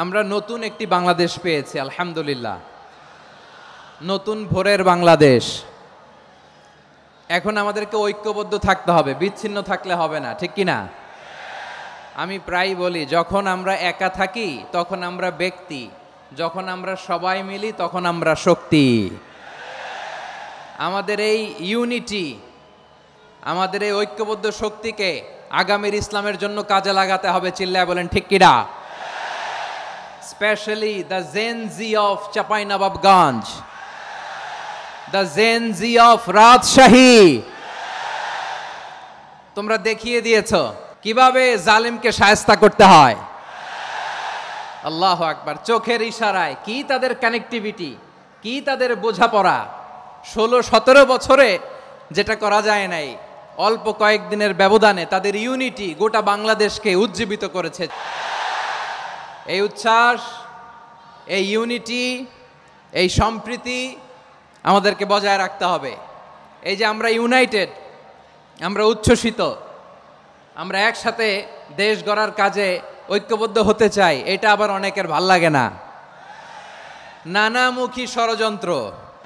আমরা নতুন একটি বাংলাদেশ পেয়েছি আলহামদুলিল্লাহ, নতুন ভোরের বাংলাদেশ। এখন আমাদেরকে ঐক্যবদ্ধ থাকতে হবে, বিচ্ছিন্ন থাকলে হবে না, ঠিক কি না? আমি প্রায় বলি, যখন আমরা একা থাকি তখন আমরা ব্যক্তি, যখন আমরা সবাই মিলি তখন আমরা শক্তি। আমাদের এই ইউনিটি, আমাদের এই ঐক্যবদ্ধ শক্তিকে আগামীর ইসলামের জন্য কাজে লাগাতে হবে। চিল্লায় বলেন ঠিক কিনা? Specially the Gen Z of Chapainawabganj, the Gen Z of Rajshahi, তোমরা দেখিয়ে দিয়েছ কিভাবে জালিমকে শায়েস্তা করতে হয়। আল্লাহু আকবার। চোখের ইশারায় কি তাদের কানেক্টিভিটি, কি তাদের বোঝাপড়া। 16-17 বছরে যেটা করা যায় নাই, অল্প কয়েকদিনের ব্যবধানে তাদের ইউনিটি গোটা বাংলাদেশকে উজ্জীবিত করেছে। এই উচ্ছ্বাস, এই ইউনিটি, এই সম্প্রীতি আমাদেরকে বজায় রাখতে হবে। এই যে আমরা ইউনাইটেড, আমরা উচ্ছ্বসিত, আমরা একসাথে দেশ গড়ার কাজে ঐক্যবদ্ধ হতে চাই, এটা আবার অনেকের ভাল লাগে না। নানামুখী ষড়যন্ত্র,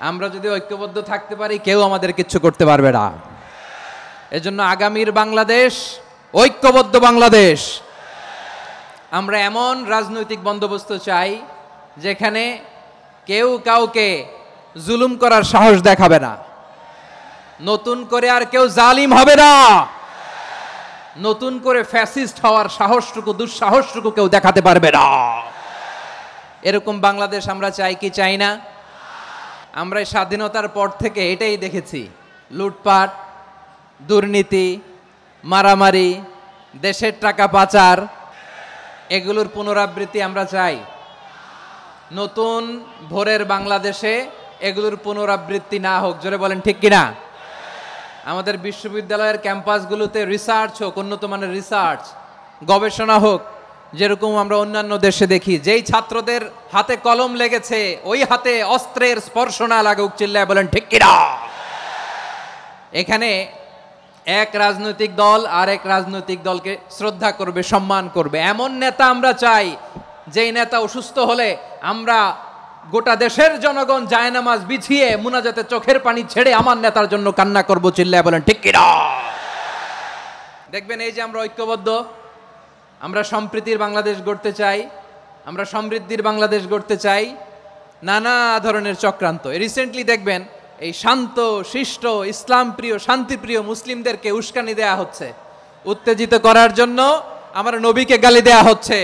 আমরা যদি ঐক্যবদ্ধ থাকতে পারি কেউ আমাদের কিচ্ছু করতে পারবে না। এজন্য আগামীর বাংলাদেশ ঐক্যবদ্ধ বাংলাদেশ। আমরা এমন রাজনৈতিক বন্দোবস্ত চাই যেখানে কেউ কাউকে জুলুম করার সাহস দেখাবে না, নতুন করে আর কেউ জালিম হবে না, নতুন করে ফ্যাসিস্ট হওয়ার সাহসটুকু, দুঃসাহসটুকু কেউ দেখাতে পারবে না। এরকম বাংলাদেশ আমরা চাই কি চাই না? আমরা স্বাধীনতার পর থেকে এটাই দেখেছি, লুটপাট, দুর্নীতি, মারামারি, দেশের টাকা পাচার, এগুলোর পুনরাবৃত্তি আমরা চাই। নতুন ভোরের বাংলাদেশে এগুলোর পুনরাবৃত্তি না হোক। জোরে বলেন ঠিক কিনা? আমাদের বিশ্ববিদ্যালয়ের ক্যাম্পাসগুলোতে রিসার্চ হোক, উন্নত মানের রিসার্চ, গবেষণা হোক, যেরকম আমরা অন্যান্য দেশে দেখি। যেই ছাত্রদের হাতে কলম লেগেছে ওই হাতে অস্ত্রের স্পর্শ না লাগুক। চিল্লায় বলেন ঠিক কিনা? এখানে এক রাজনৈতিক দল আর এক রাজনৈতিক দলকে শ্রদ্ধা করবে, সম্মান করবে, এমন নেতা আমরা চাই যেই নেতা অসুস্থ হলে আমরা গোটা দেশের জনগণ জায়নামাজ বিছিয়ে মুনাজাতে চোখের পানি ছেড়ে আমার নেতার জন্য কান্না করব। চিল্লায় বলেন ঠিক কিনা? দেখবেন এই যে আমরা ঐক্যবদ্ধ, আমরা সম্প্রীতির বাংলাদেশ গড়তে চাই, আমরা সমৃদ্ধির বাংলাদেশ গড়তে চাই। নানা ধরনের চক্রান্ত, রিসেন্টলি দেখবেন এই শান্ত শিষ্ট ইসলাম প্রিয় শান্তিপ্রিয় মুসলিমদেরকে উস্কানি দেয়া হচ্ছে, উত্তেজিত করার জন্য আমার নবীকে গালি দেয়া হচ্ছে।